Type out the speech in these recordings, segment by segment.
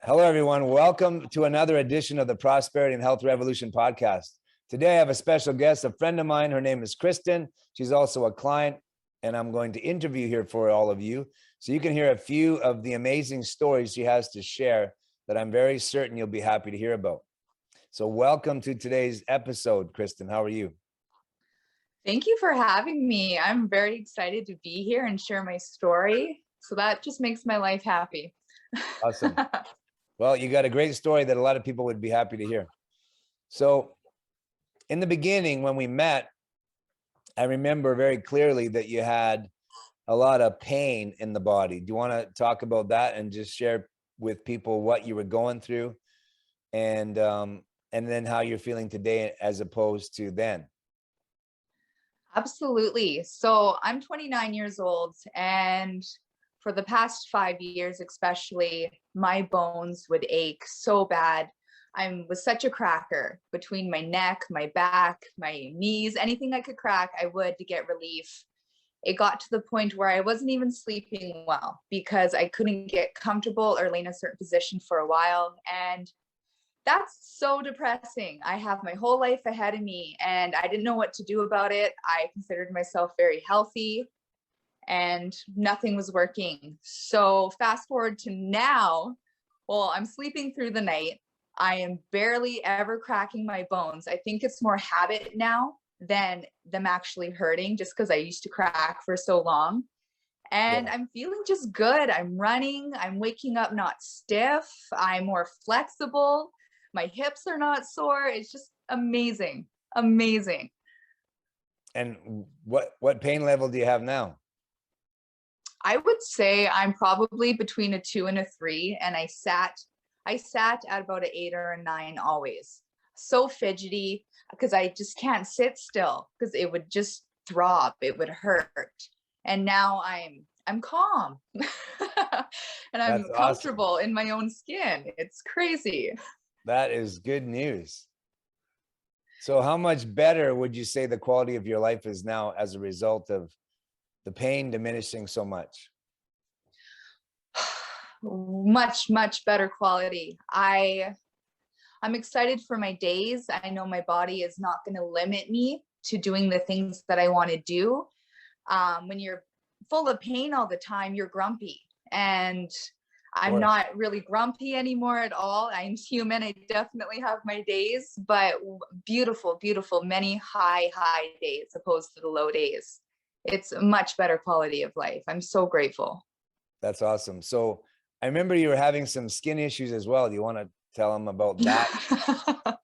Hello, everyone. Welcome to another edition of the Prosperity and Health Revolution podcast. Today, I have a special guest, a friend of mine. Her name is Kristin. She's also a client, and I'm going to interview here for all of you so you can hear a few of the amazing stories she has to share that I'm very certain you'll be happy to hear about. So welcome to today's episode, Kristin. How are you? Thank you for having me. I'm very excited to be here and share my story. So that just makes my life happy. Awesome. Well, you got a great story that a lot of people would be happy to hear. So in the beginning, when we met, I remember very clearly that you had a lot of pain in the body. Do you want to talk about that and just share with people what you were going through and then how you're feeling today as opposed to then? Absolutely. So I'm 29 years old, and for the past 5 years, especially, my bones would ache so bad. I was such a cracker between my neck, my back, my knees, anything I could crack, I would to get relief. It got to the point where I wasn't even sleeping well because I couldn't get comfortable or lay in a certain position for a while. And that's so depressing. I have my whole life ahead of me and I didn't know what to do about it. I considered myself very healthy and nothing was working. So fast forward to now, well, I'm sleeping through the night. I am barely ever cracking my bones. I think it's more habit now than them actually hurting, just because I used to crack for so long. And Yeah. I'm feeling just good. I'm running, I'm waking up not stiff, I'm more flexible, my hips are not sore. It's just amazing, amazing. And what pain level do you have now? I would say I'm probably between a 2 and a 3, and I sat at about an 8 or a 9 always. So fidgety because I just can't sit still because it would just throb, it would hurt. And now I'm calm and I'm That's comfortable awesome. in my own skin. It's crazy. That is good news. So how much better would you say the quality of your life is now as a result of the pain diminishing so much? Much better quality. I'm excited for my days. I know my body is not going to limit me to doing the things that I want to do. When you're full of pain all the time, you're grumpy, and I'm not really grumpy anymore at all. I'm human. I definitely have my days, but beautiful, many high days opposed to the low days. It's a much better quality of life. I'm so grateful. That's awesome. So I remember you were having some skin issues as well. Do you want to tell them about that?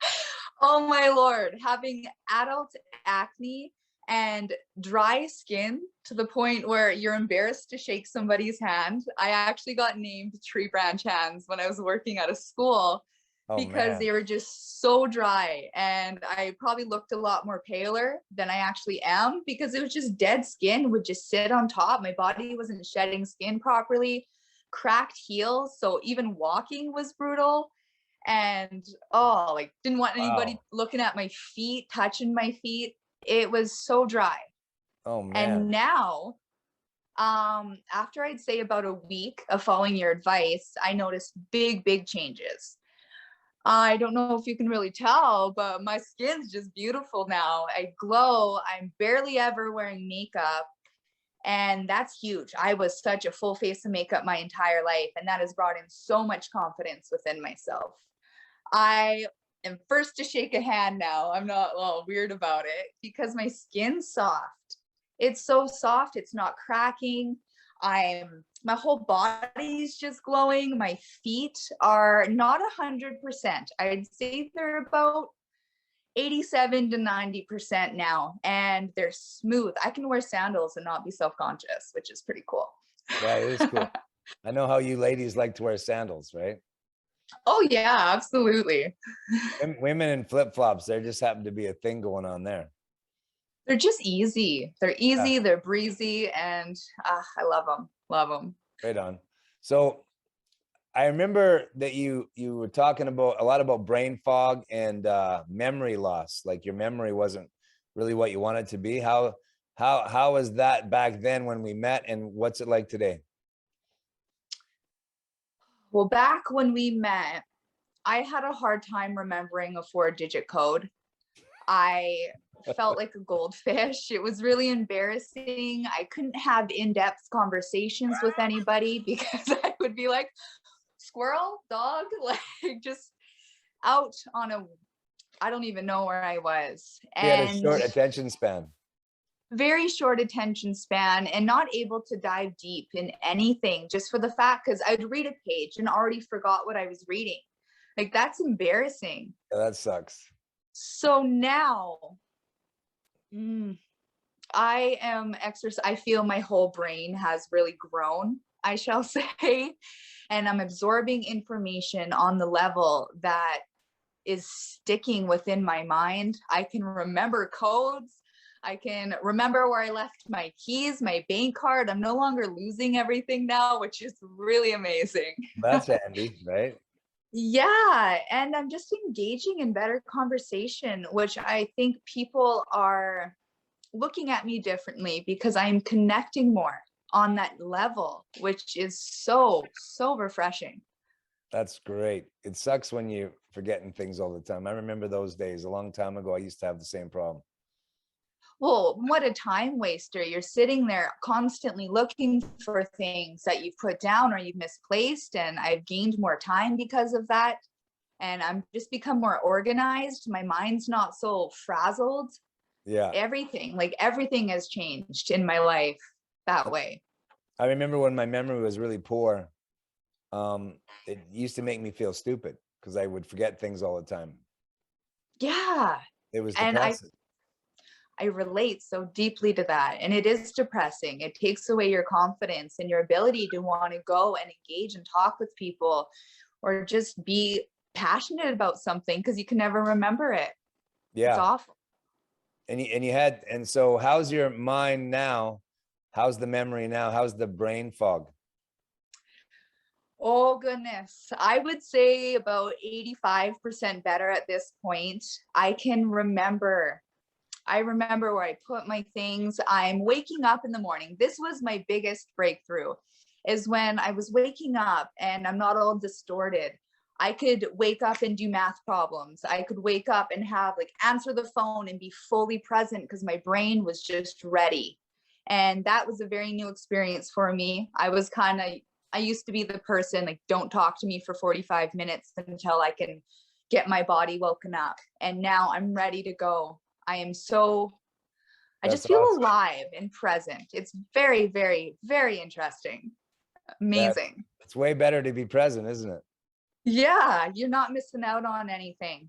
Oh my Lord, having adult acne and dry skin to the point where you're embarrassed to shake somebody's hand. I actually got named tree branch hands when I was working at a school because they were just so dry, and I probably looked a lot more paler than I actually am because it was just dead skin would just sit on top. My body wasn't shedding skin properly, cracked heels, so even walking was brutal. And didn't want anybody looking at my feet, touching my feet. It was so dry. Oh man. And now, after I'd say about a week of following your advice, I noticed big changes. I don't know if you can really tell, but my skin's just beautiful now. I glow. I'm barely ever wearing makeup. And that's huge. I was such a full face of makeup my entire life, and that has brought in so much confidence within myself. I am first to shake a hand now. I'm not weird about it because my skin's soft. It's so soft. It's not cracking. My whole body's just glowing. My feet are not 100%. I'd say they're about 87 to 90% now, and they're smooth. I can wear sandals and not be self-conscious, which is pretty cool. That is cool. I know how you ladies like to wear sandals, right? Oh yeah, absolutely. Women in flip-flops, there just happened to be a thing going on there. They're just easy. They're easy, yeah. They're breezy, and I love them. Right on. So I remember that you were talking about a lot about brain fog and memory loss. Like your memory wasn't really what you wanted it to be. How was that back then when we met, and what's it like today? Well, back when we met, I had a hard time remembering a 4-digit code. I felt like a goldfish. It was really embarrassing. I couldn't have in-depth conversations with anybody because I would be like, squirrel, dog, like just out on a, I don't even know where I was. You had a And short attention span. very short attention span and not able to dive deep in anything just for the fact because I'd read a page and already forgot what I was reading. Like that's embarrassing. Yeah, that sucks. So now I am I feel my whole brain has really grown, I shall say, and I'm absorbing information on the level that is sticking within my mind. I can remember codes. I can remember where I left my keys, my bank card. I'm no longer losing everything now, which is really amazing. That's handy, right? Yeah, and I'm just engaging in better conversation, which I think people are looking at me differently because I'm connecting more on that level, which is so, so refreshing. That's great. It sucks when you forgetting things all the time. I remember those days a long time ago. I used to have the same problem. Well, what a time waster. You're sitting there constantly looking for things that you've put down or you've misplaced. And I've gained more time because of that. And I'm just become more organized. My mind's not so frazzled. Yeah. Everything has changed in my life that way. I remember when my memory was really poor, it used to make me feel stupid because I would forget things all the time. Yeah. It was And depressing. I relate so deeply to that. And it is depressing. It takes away your confidence and your ability to want to go and engage and talk with people or just be passionate about something because you can never remember it. Yeah. It's awful. And so how's your mind now? How's the memory now? How's the brain fog? Oh goodness. I would say about 85% better at this point. I remember where I put my things. I'm waking up in the morning. This was my biggest breakthrough, is when I was waking up and I'm not all distorted. I could wake up and do math problems. I could wake up and have answer the phone and be fully present because my brain was just ready. And that was a very new experience for me. I used to be the person don't talk to me for 45 minutes until I can get my body woken up. And now I'm ready to go. I just feel awesome. alive and present. It's very, very, very interesting. Amazing. It's way better to be present, isn't it? Yeah, you're not missing out on anything.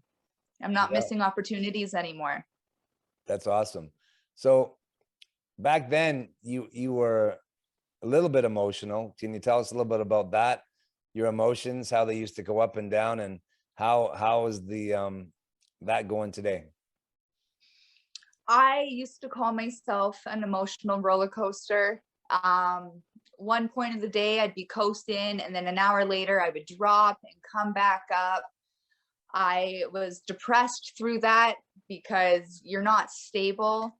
I'm not missing opportunities anymore. That's awesome. So back then you were a little bit emotional. Can you tell us a little bit about that? Your emotions, how they used to go up and down, and how is that going today? I used to call myself an emotional roller coaster. One point of the day I'd be coasting, and then an hour later I would drop and come back up. I was depressed through that because you're not stable,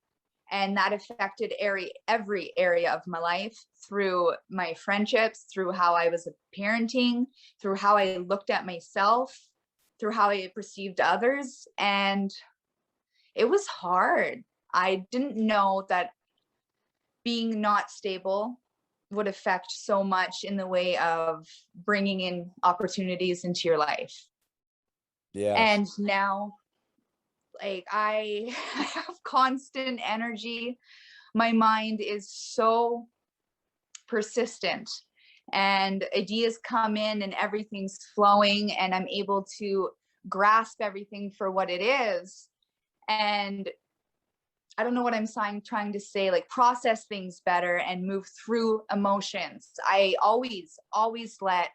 and that affected every area of my life, through my friendships, through how I was parenting, through how I looked at myself, through how I perceived others. And it was hard. I didn't know that being not stable would affect so much in the way of bringing in opportunities into your life. Yeah. And now, I have constant energy. My mind is so persistent, and ideas come in and everything's flowing, and I'm able to grasp everything for what it is. And I don't know what I'm trying to say, process things better and move through emotions. I always let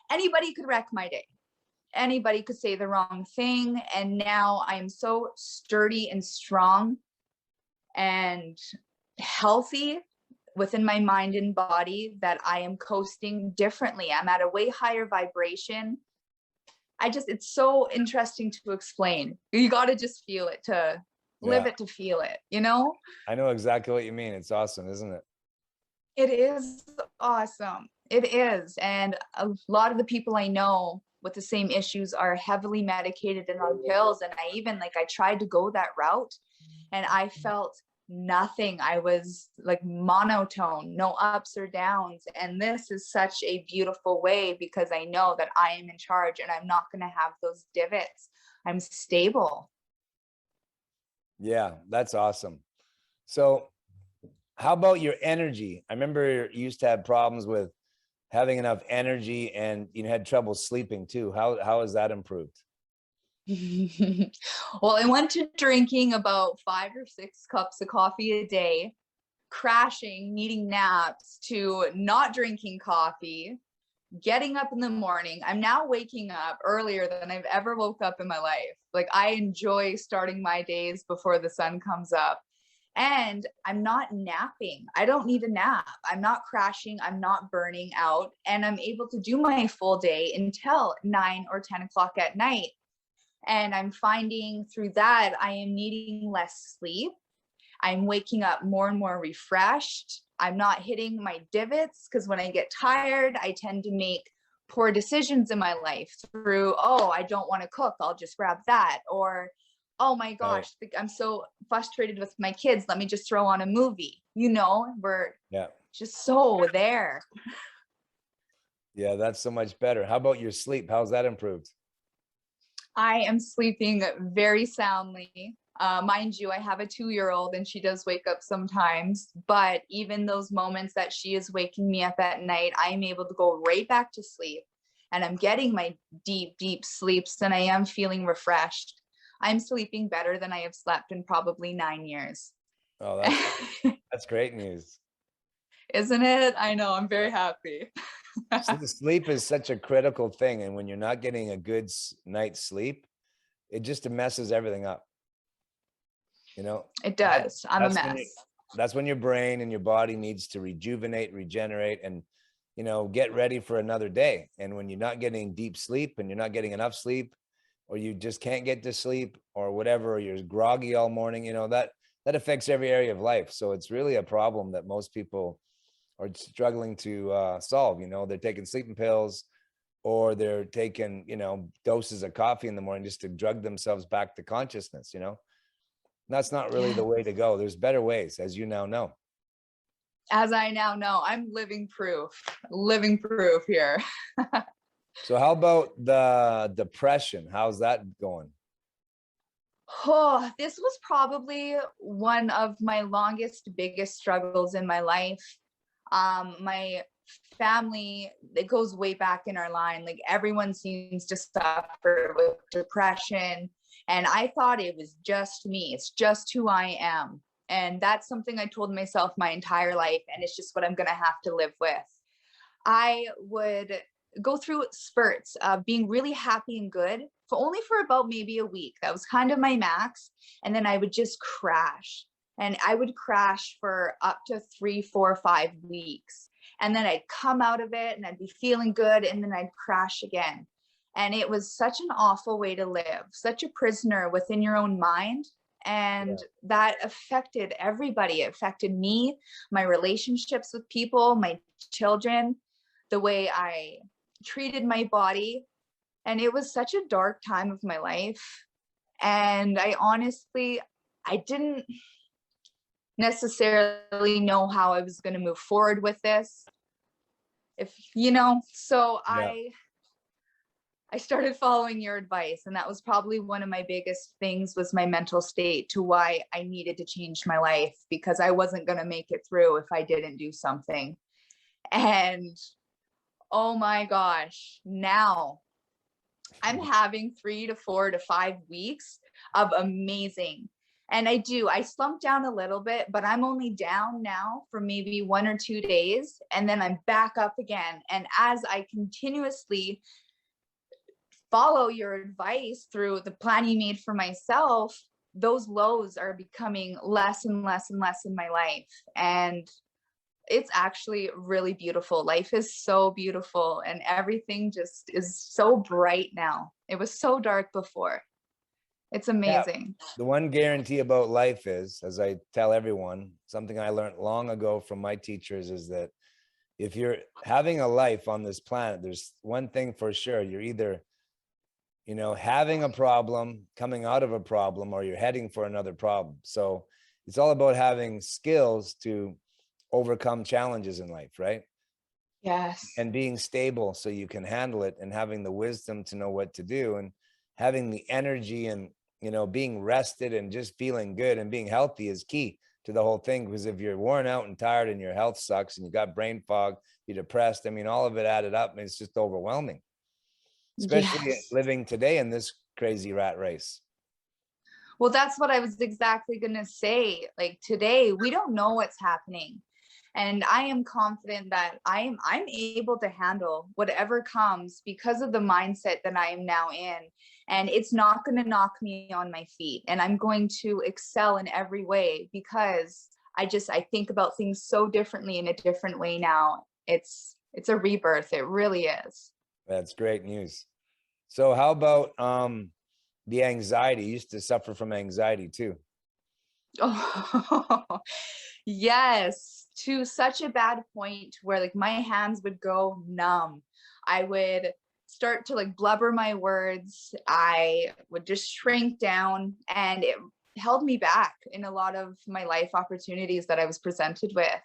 anybody could wreck my day. Anybody could say the wrong thing. And now I'm so sturdy and strong and healthy within my mind and body that I am coasting differently. I'm at a way higher vibration. It's so interesting to explain. You got to just feel it to live it, to feel it, I know exactly what you mean. It's awesome, isn't it? It is awesome. It is. And a lot of the people I know with the same issues are heavily medicated and on pills. And I even like, I tried to go that route and I felt nothing. I was like monotone, no ups or downs. And this is such a beautiful way because I know that I am in charge and I'm not going to have those divots. I'm stable. Yeah, that's awesome. So how about your energy? I remember you used to have problems with having enough energy and you had trouble sleeping too. How has that improved? Well, I went to drinking about 5 or 6 cups of coffee a day, crashing, needing naps, to not drinking coffee, getting up in the morning. I'm now waking up earlier than I've ever woke up in my life. Like I enjoy starting my days before the sun comes up. And I'm not napping. I don't need a nap. I'm not crashing. I'm not burning out. And I'm able to do my full day until 9 or 10 o'clock at night. And I'm finding through that I am needing less sleep. I'm waking up more and more refreshed. I'm not hitting my divots because when I get tired, I tend to make poor decisions in my life through, oh, I don't want to cook. I'll just grab that. Or, oh my gosh, I'm so frustrated with my kids. Let me just throw on a movie. We're just so there. Yeah, that's so much better. How about your sleep? How's that improved? I am sleeping very soundly. Mind you, I have a 2-year-old and she does wake up sometimes, but even those moments that she is waking me up at night, I am able to go right back to sleep and I'm getting my deep, deep sleeps and I am feeling refreshed. I'm sleeping better than I have slept in probably 9 years. Oh, that's great news. Isn't it? I know, I'm very happy. So the sleep is such a critical thing. And when you're not getting a good night's sleep, it just messes everything up. It does. I'm a mess. That's when your brain and your body needs to rejuvenate, regenerate, and, get ready for another day. And when you're not getting deep sleep and you're not getting enough sleep, or you just can't get to sleep or whatever, or you're groggy all morning, that affects every area of life. So it's really a problem that most people are struggling to solve. They're taking sleeping pills or they're taking, doses of coffee in the morning just to drug themselves back to consciousness. That's not really the way to go. There's better ways, as you now know. As I now know, I'm living proof here. So how about the depression? How's that going? Oh, this was probably one of my longest, biggest struggles in my life. My family, it goes way back in our line. Like everyone seems to suffer with depression. And I thought it was just me. It's just who I am. And that's something I told myself my entire life. And it's just what I'm going to have to live with. I would go through spurts of being really happy and good for about maybe a week. That was kind of my max. And then I would just crash. And I would crash for up to 3, 4, 5 weeks. And then I'd come out of it and I'd be feeling good. And then I'd crash again. And it was such an awful way to live, such a prisoner within your own mind. And that affected everybody. It affected me, my relationships with people, my children, the way I treated my body. And it was such a dark time of my life. And I didn't necessarily know how I was going to move forward with this. I started following your advice, and that was probably one of my biggest things was my mental state to why I needed to change my life, because I wasn't going to make it through if I didn't do something. And oh my gosh, now I'm having 3 to 4 to 5 weeks of amazing. And I slumped down a little bit, but I'm only down now for maybe 1 or 2 days. And then I'm back up again. And as I continuously follow your advice through the plan you made for myself, those lows are becoming less and less and less in my life. And it's actually really beautiful. Life is so beautiful and everything just is so bright now. It was so dark before. It's amazing. Yeah. The one guarantee about life is, as I tell everyone, something I learned long ago from my teachers is that if you're having a life on this planet, there's one thing for sure. You're either, having a problem, coming out of a problem, or you're heading for another problem. So it's all about having skills to overcome challenges in life, right? Yes. And being stable so you can handle it, and having the wisdom to know what to do, and having the energy, and being rested and just feeling good and being healthy is key to the whole thing. Because if you're worn out and tired and your health sucks and you got brain fog, you're depressed, I mean, all of it added up, and it's just overwhelming, especially Yes. living today in this crazy rat race. Well, that's what I was exactly going to say. Like today, we don't know what's happening. And I am confident that I'm able to handle whatever comes because of the mindset that I am now in. And it's not going to knock me on my feet. And I'm going to excel in every way because I think about things so differently in a different way now. It's a rebirth. It really is. That's great news. So how about the anxiety? You used to suffer from anxiety too. Oh, yes, to such a bad point where like my hands would go numb. I would start to like blubber my words. I would just shrink down, and it held me back in a lot of my life opportunities that I was presented with.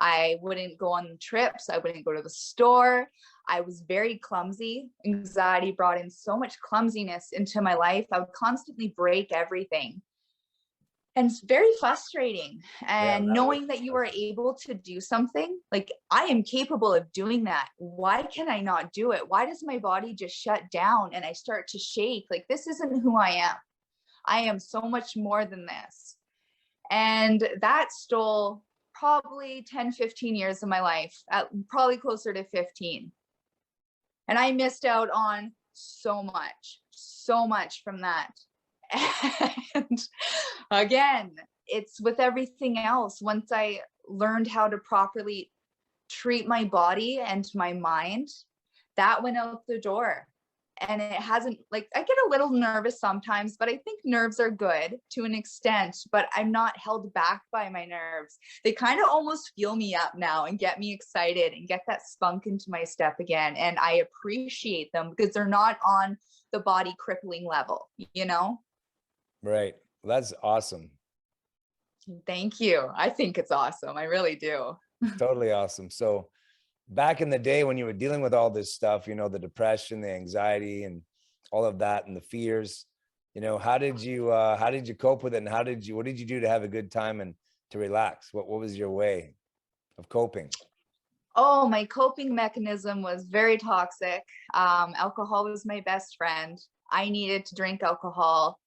I wouldn't go on trips. I wouldn't go to the store. I was very clumsy. Anxiety brought in so much clumsiness into my life. I would constantly break everything. And it's very frustrating. And knowing that you are able to do something, like I am capable of doing that. Why can I not do it? Why does my body just shut down and I start to shake? Like, this isn't who I am. I am so much more than this. And that stole probably 10, 15 years of my life, probably closer to 15. And I missed out on so much from that. And again, it's with everything else. Once I learned how to properly treat my body and my mind, that went out the door. And it hasn't, like, I get a little nervous sometimes, but I think nerves are good to an extent, but I'm not held back by my nerves. They kind of almost fuel me up now and get me excited and get that spunk into my step again. And I appreciate them because they're not on the body crippling level, Right. Well, that's awesome. Thank you. I think it's awesome. I really do. Totally awesome. So back in the day when you were dealing with all this stuff, the depression, the anxiety, and all of that, and the fears, how did you cope with it? And what did you do to have a good time and to relax? What was your way of coping? Oh, my coping mechanism was very toxic. Alcohol was my best friend. I needed to drink alcohol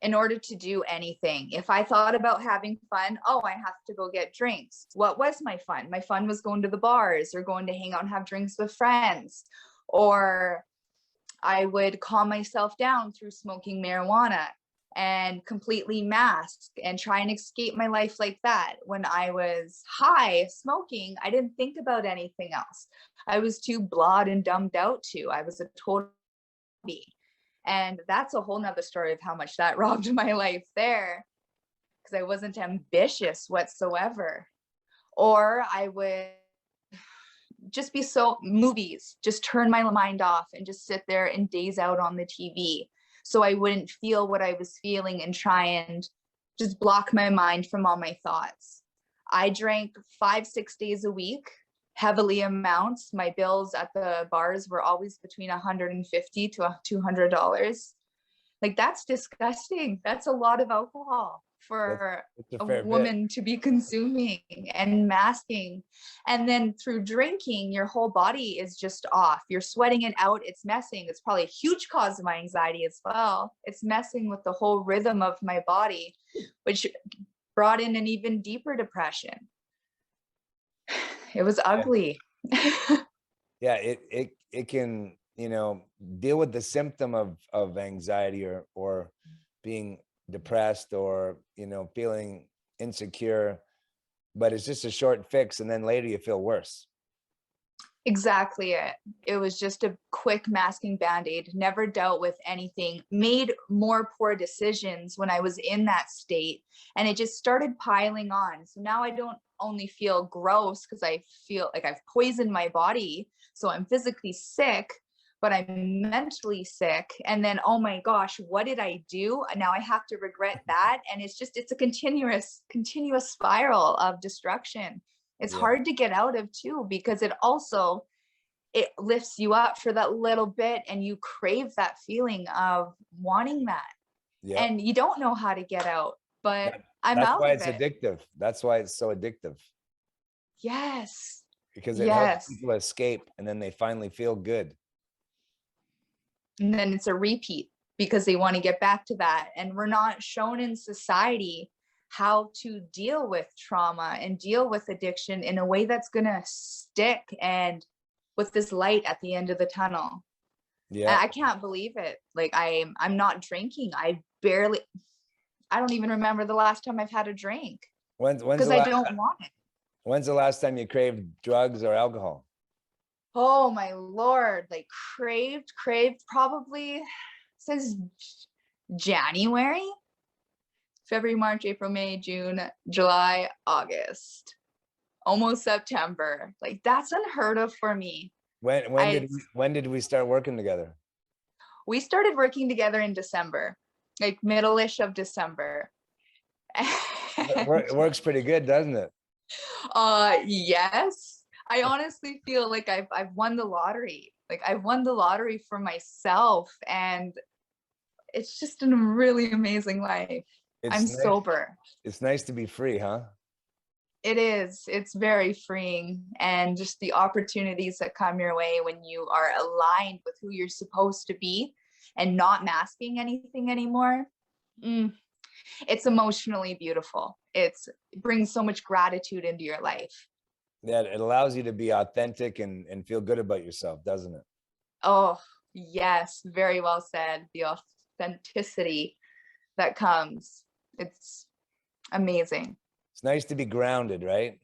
in order to do anything. If I thought about having fun, I have to go get drinks. What was my fun? My fun was going to the bars or going to hang out and have drinks with friends. Or I would calm myself down through smoking marijuana and completely mask and try and escape my life like that. When I was high smoking, I didn't think about anything else. I was too blawed and dumbed out to. I was a total bee. And that's a whole nother story of how much that robbed my life there, because I wasn't ambitious whatsoever. Or I would just be movies, just turn my mind off and just sit there and daze out on the TV. So I wouldn't feel what I was feeling and try and just block my mind from all my thoughts. I drank 5-6 days a week, heavily amounts. My bills at the bars were always between $150 to $200. Like, that's disgusting. That's a lot of alcohol for a woman to be consuming and masking. And then through drinking, your whole body is just off. You're sweating it out. It's messing. It's probably a huge cause of my anxiety as well. It's messing with the whole rhythm of my body, which brought in an even deeper depression. It was ugly. Yeah, it can, deal with the symptom of anxiety or being depressed or, feeling insecure, but it's just a short fix. And then later you feel worse. Exactly it. It was just a quick masking band-aid, never dealt with anything, made more poor decisions when I was in that state, and it just started piling on. So now I don't only feel gross because I feel like I've poisoned my body. So I'm physically sick, but I'm mentally sick. And then, oh my gosh, what did I do? Now I have to regret that. And it's a continuous spiral of destruction. It's hard to get out of too, because it lifts you up for that little bit and you crave that feeling of wanting that. Yeah. And you don't know how to get out, but I'm That's out why of it's it. addictive. That's why it's so addictive. Yes. Because it helps people escape and then they finally feel good. And then it's a repeat because they want to get back to that. And we're not shown in society how to deal with trauma and deal with addiction in a way that's going to stick and with this light at the end of the tunnel. Yeah. I can't believe it. Like I'm not drinking. I don't even remember the last time I've had a drink because I don't want it. When's the last time you craved drugs or alcohol? Oh my Lord, like craved probably since January, February, March, April, May, June, July, August, almost September. Like that's unheard of for me. When did we start working together? We started working together in December, like middle-ish of December. It works pretty good, doesn't it? Yes. I honestly feel like I've won the lottery. Like I've won the lottery for myself, and it's just a really amazing life. I'm sober. It's nice to be free, huh? It is. It's very freeing, and just the opportunities that come your way when you are aligned with who you're supposed to be and not masking anything anymore. It's emotionally beautiful. It brings so much gratitude into your life. Yeah, it allows you to be authentic and feel good about yourself, doesn't it? Oh, yes, very well said. The authenticity that comes. It's amazing. It's nice to be grounded, right?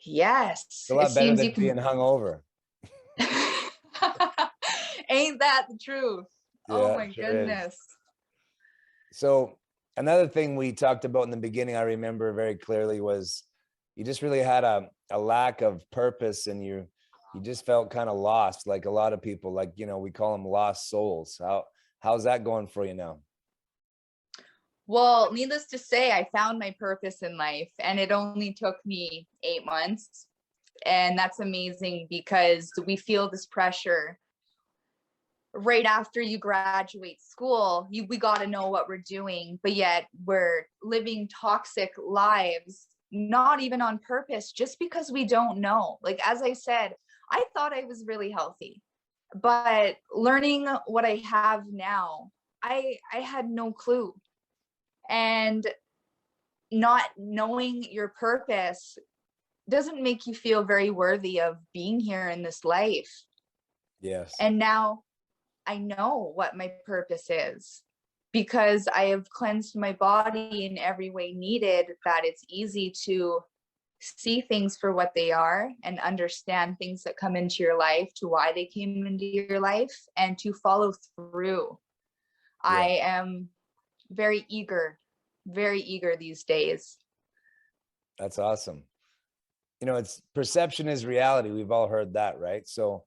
Yes. It's a lot better than being hungover. Ain't that the truth? Yeah, oh my sure goodness. So another thing we talked about in the beginning, I remember very clearly, was you just really had a lack of purpose, and you just felt kind of lost, like a lot of people, like, we call them lost souls. How's that going for you now? Well, needless to say, I found my purpose in life, and it only took me 8 months. And that's amazing because we feel this pressure right after you graduate school. We got to know what we're doing, but yet we're living toxic lives, not even on purpose, just because we don't know. Like, as I said, I thought I was really healthy, but learning what I have now, I had no clue. And not knowing your purpose doesn't make you feel very worthy of being here in this life. Yes. And now I know what my purpose is, because I have cleansed my body in every way needed, that it's easy to see things for what they are and understand things that come into your life, to why they came into your life, and to follow through. Yeah. I am very eager these days. That's awesome. It's perception is reality. We've all heard that, right? So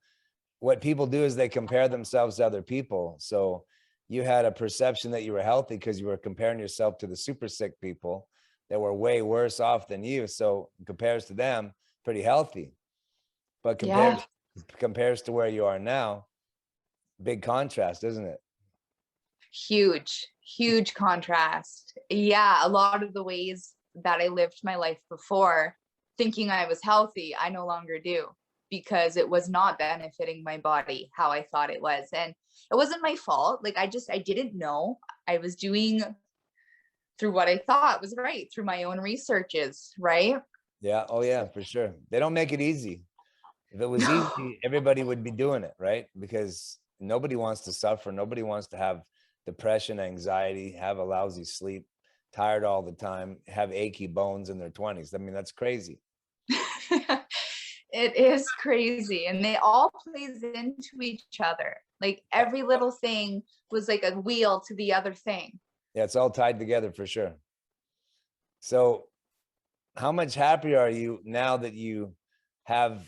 what people do is they compare themselves to other people. So you had a perception that you were healthy because you were comparing yourself to the super sick people that were way worse off than you. So compares to them, pretty healthy. But compares to where you are now, big contrast, isn't it? Huge contrast. Yeah, a lot of the ways that I lived my life before, thinking I was healthy, I no longer do, because it was not benefiting my body how I thought it was. And it wasn't my fault. Like, I didn't know. I was doing through what I thought was right, through my own researches, right? Yeah. Oh yeah, for sure. They don't make it easy. If it was easy, everybody would be doing it, right? Because nobody wants to suffer. Nobody wants to have depression, anxiety, have a lousy sleep, tired all the time, have achy bones in their 20s. I mean, that's crazy. It is crazy. And they all plays into each other. Like, every little thing was like a wheel to the other thing. Yeah, it's all tied together for sure. So how much happier are you now that you have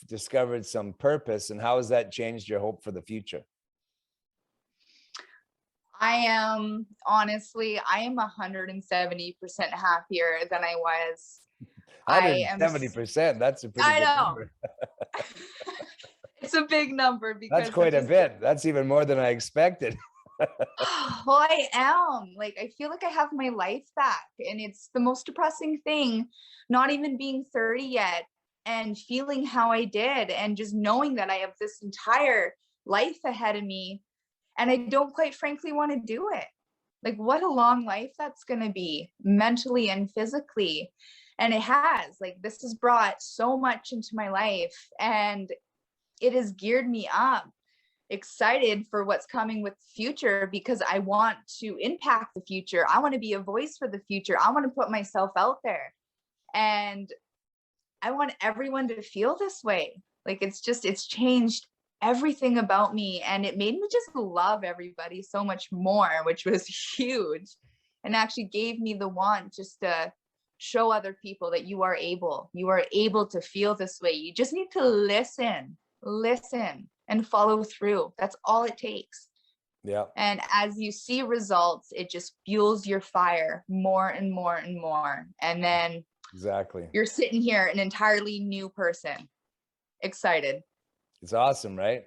discovered some purpose, and how has that changed your hope for the future? I am 170% happier than I was. I am, 170%. That's a pretty I good know. number. It's a big number That's because quite a bit. That's even more than I expected. well, I am like, I feel like I have my life back, and it's the most depressing thing, not even being 30 yet and feeling how I did, and just knowing that I have this entire life ahead of me, and I don't quite frankly want to do it. Like, what a long life that's going to be, mentally and physically. And it has, like, this has brought so much into my life, and it has geared me up, excited for what's coming with the future, because I want to impact the future. I want to be a voice for the future. I want to put myself out there, and I want everyone to feel this way. Like, it's changed everything about me, and it made me just love everybody so much more, which was huge, and actually gave me the want just to show other people that you are able to feel this way. You just need to listen and follow through. That's all it takes. Yeah, And as you see results, it just fuels your fire more and more and more. And then exactly. you're sitting here an entirely new person, excited. It's awesome, right?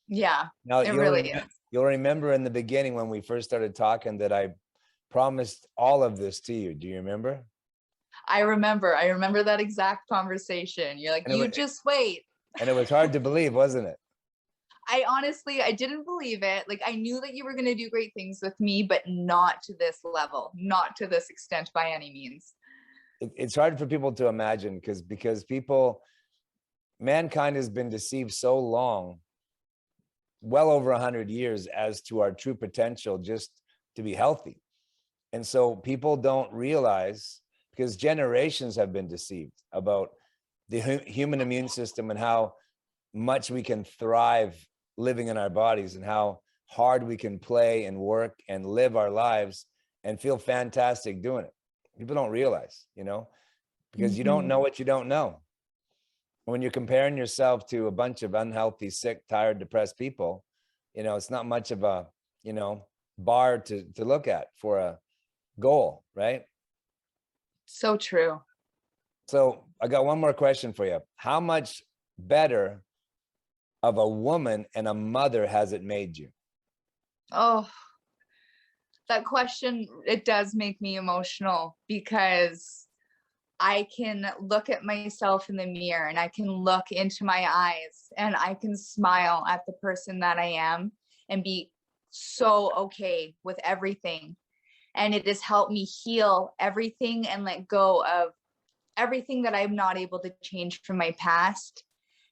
Yeah, Now it really is. you'll remember in the beginning when we first started talking that I promised all of this to you. Do you remember? I remember that exact conversation. You're like, And you just wait. it was hard to believe, wasn't it? I didn't believe it. Like, I knew that you were going to do great things with me, but not to this level, not to this extent by any means. It's hard for people to imagine because mankind has been deceived so long, well over 100 years, as to our true potential just to be healthy. And so people don't realize, because generations have been deceived about the human immune system and how much we can thrive living in our bodies, and how hard we can play and work and live our lives and feel fantastic doing it. People don't realize, because you don't know what you don't know. When you're comparing yourself to a bunch of unhealthy, sick, tired, depressed people, it's not much of a, bar to look at for a goal, right? So true. So I got one more question for you. How much better of a woman and a mother has it made you? Oh, that question, it does make me emotional, because I can look at myself in the mirror, and I can look into my eyes, and I can smile at the person that I am and be so okay with everything. And it has helped me heal everything and let go of everything that I'm not able to change from my past.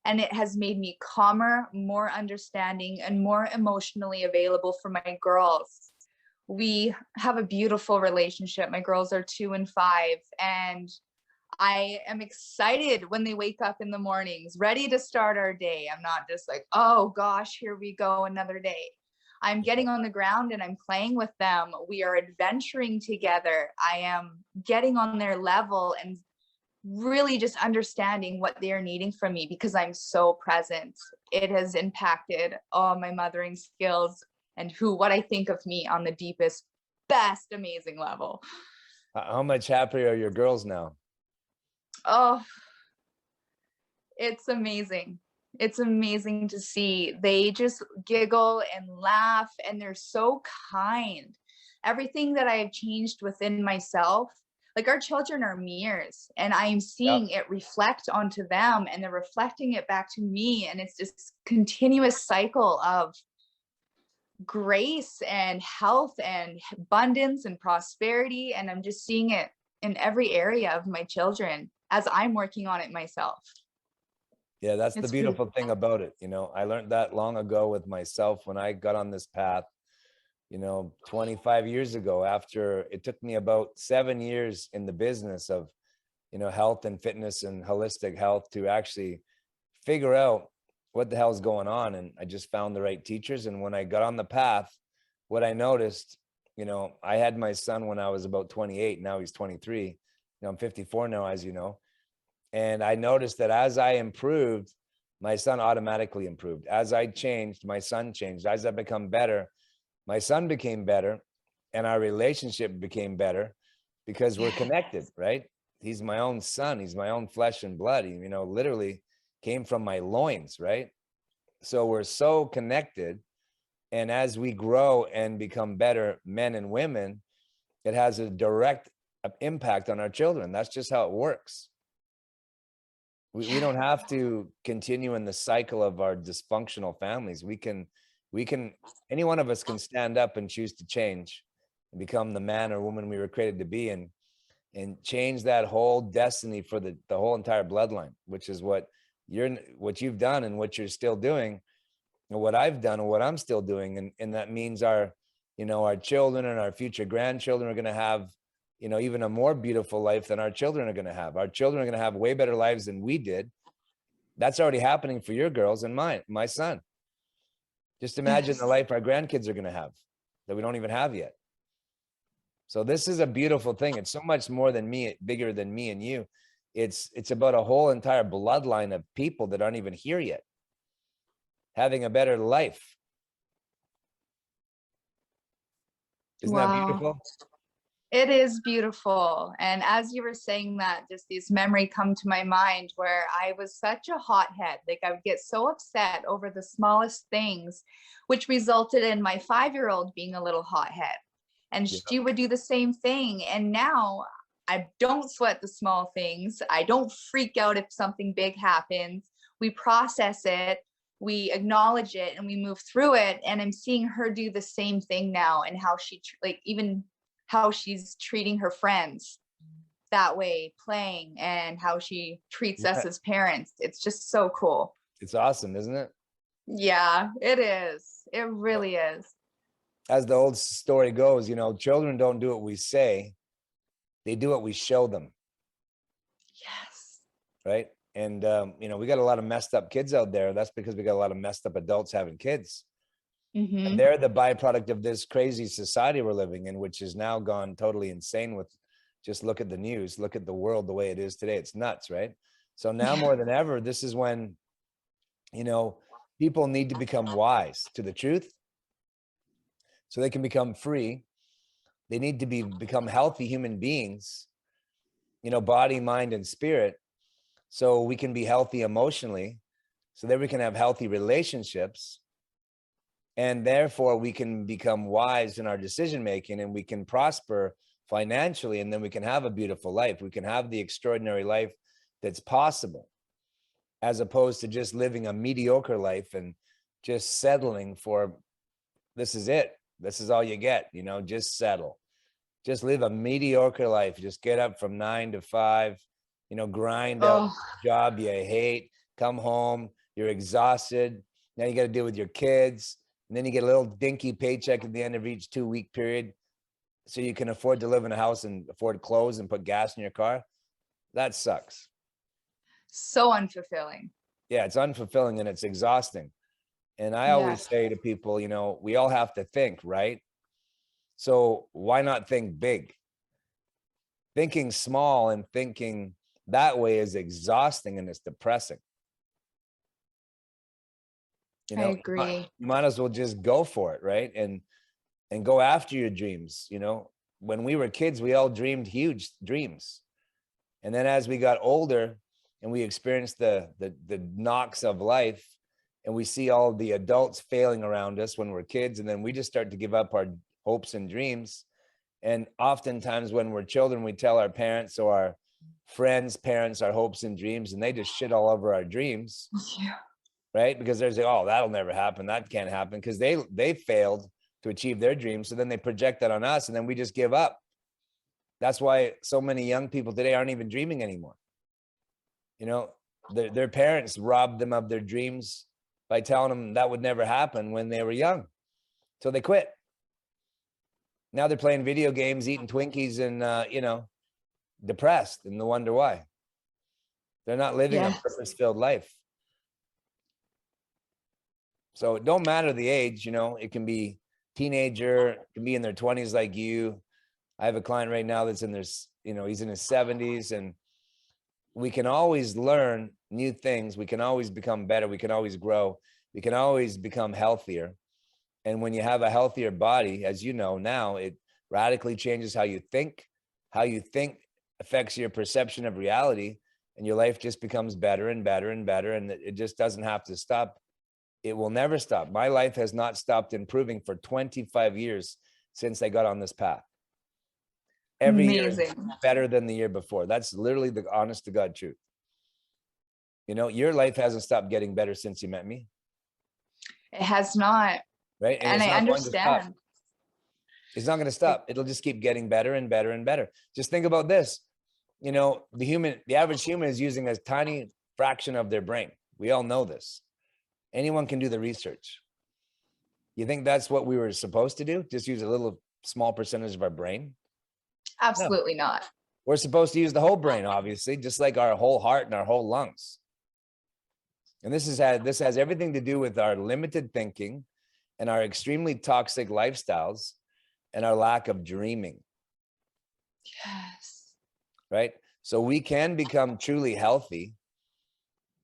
And it has made me calmer, more understanding, and more emotionally available for my girls. We have a beautiful relationship. My girls are 2 and 5, and I am excited when they wake up in the mornings, ready to start our day. I'm not just like, oh gosh, here we go, another day. I'm getting on the ground and I'm playing with them. We are adventuring together. I am getting on their level and really just understanding what they're needing from me, because I'm so present. It has impacted all my mothering skills and what I think of me on the deepest, best, amazing level. How much happier are your girls now? Oh, it's amazing. It's amazing to see. They just giggle and laugh, and they're so kind. Everything that I have changed within myself, like, our children are mirrors, and I'm seeing it reflect onto them, and they're reflecting it back to me. And it's this continuous cycle of grace and health and abundance and prosperity. And I'm just seeing it in every area of my children as I'm working on it myself. Yeah, that's the It's beautiful beautiful. thing about it. I learned that long ago with myself when I got on this path, 25 years ago, after it took me about 7 years in the business of, health and fitness and holistic health to actually figure out what the hell's going on. And I just found the right teachers. And when I got on the path, what I noticed, I had my son when I was about 28, now he's 23. I'm 54 now, as you know. And I noticed that as I improved, my son automatically improved. As I changed, my son changed. As I become better, my son became better, and our relationship became better because we're connected, right? He's my own son. He's my own flesh and blood. He, literally came from my loins, right? So we're so connected. And as we grow and become better men and women, it has a direct impact on our children. That's just how it works. We don't have to continue in the cycle of our dysfunctional families. We can, any one of us can stand up and choose to change and become the man or woman we were created to be, and change that whole destiny for the whole entire bloodline, which is what you've done and what you're still doing, and what I've done and what I'm still doing. And that means our children and our future grandchildren are going to have, even a more beautiful life than our children are going to have. Our children are going to have way better lives than we did. That's already happening for your girls and my son. Just imagine the life our grandkids are going to have that we don't even have yet. So this is a beautiful thing. It's so much more than me, bigger than me and you. It's about a whole entire bloodline of people that aren't even here yet, having a better life. Isn't that beautiful? It is beautiful. And as you were saying that, just these memories come to my mind where I was such a hothead. Like I would get so upset over the smallest things, which resulted in my 5-year-old being a little hothead. And she would do the same thing. And now I don't sweat the small things. I don't freak out if something big happens. We process it, we acknowledge it, and we move through it. And I'm seeing her do the same thing now, and how she even how she's treating her friends that way, playing, and how she treats us as parents. It's just so cool. It's awesome, isn't it? Yeah, it is. It really is. As the old story goes, children don't do what we say, they do what we show them. Yes. Right. And, we got a lot of messed up kids out there. That's because we got a lot of messed up adults having kids. And they're the byproduct of this crazy society we're living in, which has now gone totally insane. With just look at the news, look at the world the way it is today. It's nuts, right? So now more than ever, this is when, people need to become wise to the truth so they can become free. They need to become healthy human beings, body, mind, and spirit, so we can be healthy emotionally, so that we can have healthy relationships. And therefore we can become wise in our decision making, and we can prosper financially, and then we can have a beautiful life. We can have the extraordinary life that's possible, as opposed to just living a mediocre life and just settling for, this is it. This is all you get, just settle. Just live a mediocre life. Just get up from 9 to 5, grind out a job you hate, come home, you're exhausted. Now you got to deal with your kids. And then you get a little dinky paycheck at the end of each 2-week period, so you can afford to live in a house and afford clothes and put gas in your car. That sucks. So unfulfilling. Yeah, it's unfulfilling and it's exhausting. And I always say to people, we all have to think, right? So why not think big? Thinking small and thinking that way is exhausting and it's depressing. I agree. You might as well just go for it, right? And go after your dreams. When we were kids, we all dreamed huge dreams. And then as we got older and we experienced the knocks of life, and we see all the adults failing around us when we're kids, and then we just start to give up our hopes and dreams. And oftentimes when we're children, we tell our parents or our friends' parents our hopes and dreams, and they just shit all over our dreams. Yeah. Right? Because they're saying, oh, that'll never happen. That can't happen, because they failed to achieve their dreams. So then they project that on us, and then we just give up. That's why so many young people today aren't even dreaming anymore. Their parents robbed them of their dreams by telling them that would never happen when they were young. So they quit. Now they're playing video games, eating Twinkies, and, depressed, and they wonder why. They're not living a purpose-filled life. So it don't matter the age, it can be teenager, it can be in their 20s like you. I have a client right now that's in their, he's in his 70s, and we can always learn new things. We can always become better. We can always grow. We can always become healthier. And when you have a healthier body, as you know now, it radically changes how you think. How you think affects your perception of reality, and your life just becomes better and better and better. And it just doesn't have to stop. It will never stop. My life has not stopped improving for 25 years since I got on this path. Every year is better than the year before. That's literally the honest to God truth. Your life hasn't stopped getting better since you met me. It has not. Right. And I understand. It's not going to stop. It'll just keep getting better and better and better. Just think about this. The average human is using a tiny fraction of their brain. We all know this. Anyone can do the research. You think that's what we were supposed to do? Just use a little small percentage of our brain? Absolutely not. We're supposed to use the whole brain, obviously, just like our whole heart and our whole lungs. And this has everything to do with our limited thinking and our extremely toxic lifestyles and our lack of dreaming. Yes. Right? So we can become truly healthy.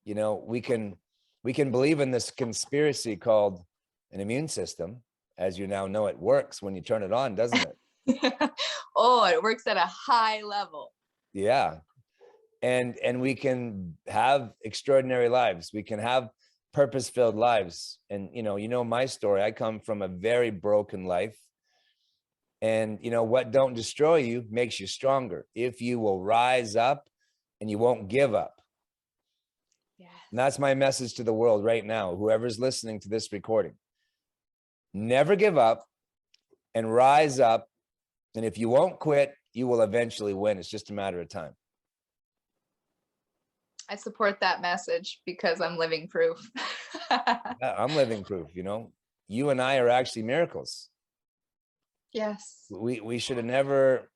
We can believe in this conspiracy called an immune system. As you now know, it works when you turn it on, doesn't it? Oh, it works at a high level. Yeah. And we can have extraordinary lives. We can have purpose-filled lives. And my story, I come from a very broken life. And what don't destroy you makes you stronger if you will rise up and you won't give up. Yes. And that's my message to the world right now, whoever's listening to this recording. Never give up and rise up. And if you won't quit, you will eventually win. It's just a matter of time. I support that message because I'm living proof. Yeah, I'm living proof. You and I are actually miracles. Yes. We should have never,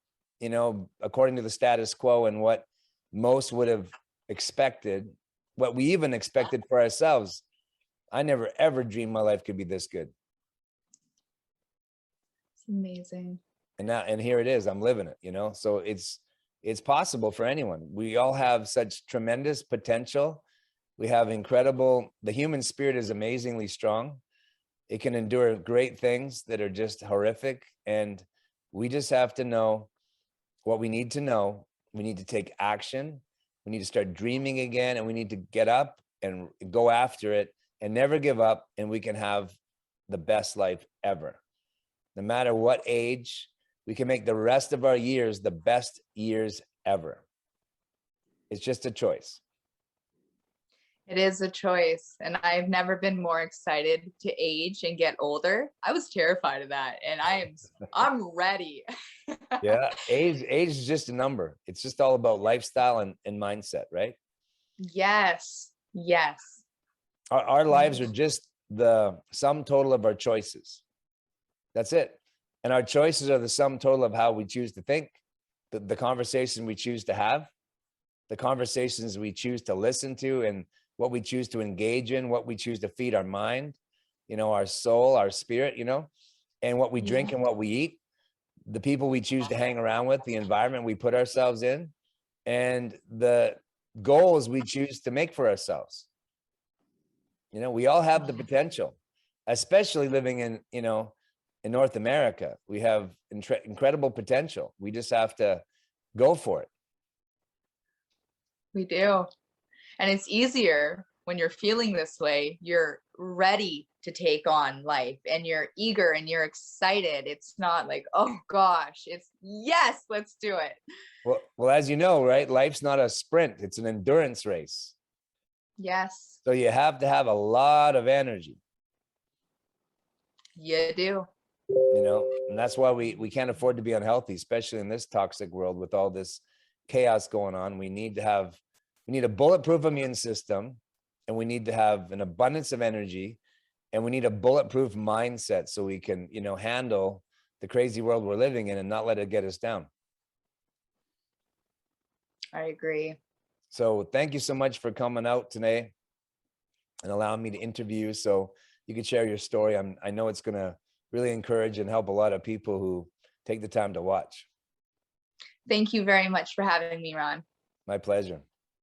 according to the status quo and what most would have expected, what we even expected for ourselves. I never, ever dreamed my life could be this good. It's amazing. And here it is. I'm living it, so it's possible for anyone. We all have such tremendous potential. We have the human spirit is amazingly strong. It can endure great things that are just horrific. And we just have to know what we need to know. We need to take action. We need to start dreaming again, and we need to get up and go after it and never give up. And we can have the best life ever. No matter what age, we can make the rest of our years the best years ever. It's just a choice. It is a choice. And I've never been more excited to age and get older. I was terrified of that. And I'm ready. Yeah. Age is just a number. It's just all about lifestyle and mindset, right? Yes. Yes. Our lives are just the sum total of our choices. That's it. And our choices are the sum total of how we choose to think, the conversation we choose to have, the conversations we choose to listen to, and what we choose to engage in, what we choose to feed our mind, our soul, our spirit, and what we drink and what we eat, the people we choose to hang around with, the environment we put ourselves in, and the goals we choose to make for ourselves. We all have the potential, especially living in North America. We have incredible potential. We just have to go for it. We do. And it's easier when you're feeling this way. You're ready to take on life and you're eager and you're excited. It's not like, oh gosh, it's yes, let's do it. Well, as you know, right? Life's not a sprint. It's an endurance race. Yes. So you have to have a lot of energy. You do. And that's why we can't afford to be unhealthy, especially in this toxic world with all this chaos going on. We need a bulletproof immune system, and we need to have an abundance of energy, and we need a bulletproof mindset so we can, handle the crazy world we're living in and not let it get us down. I agree. So thank you so much for coming out today and allowing me to interview you so you can share your story. I know it's going to really encourage and help a lot of people who take the time to watch. Thank you very much for having me, Ron. My pleasure.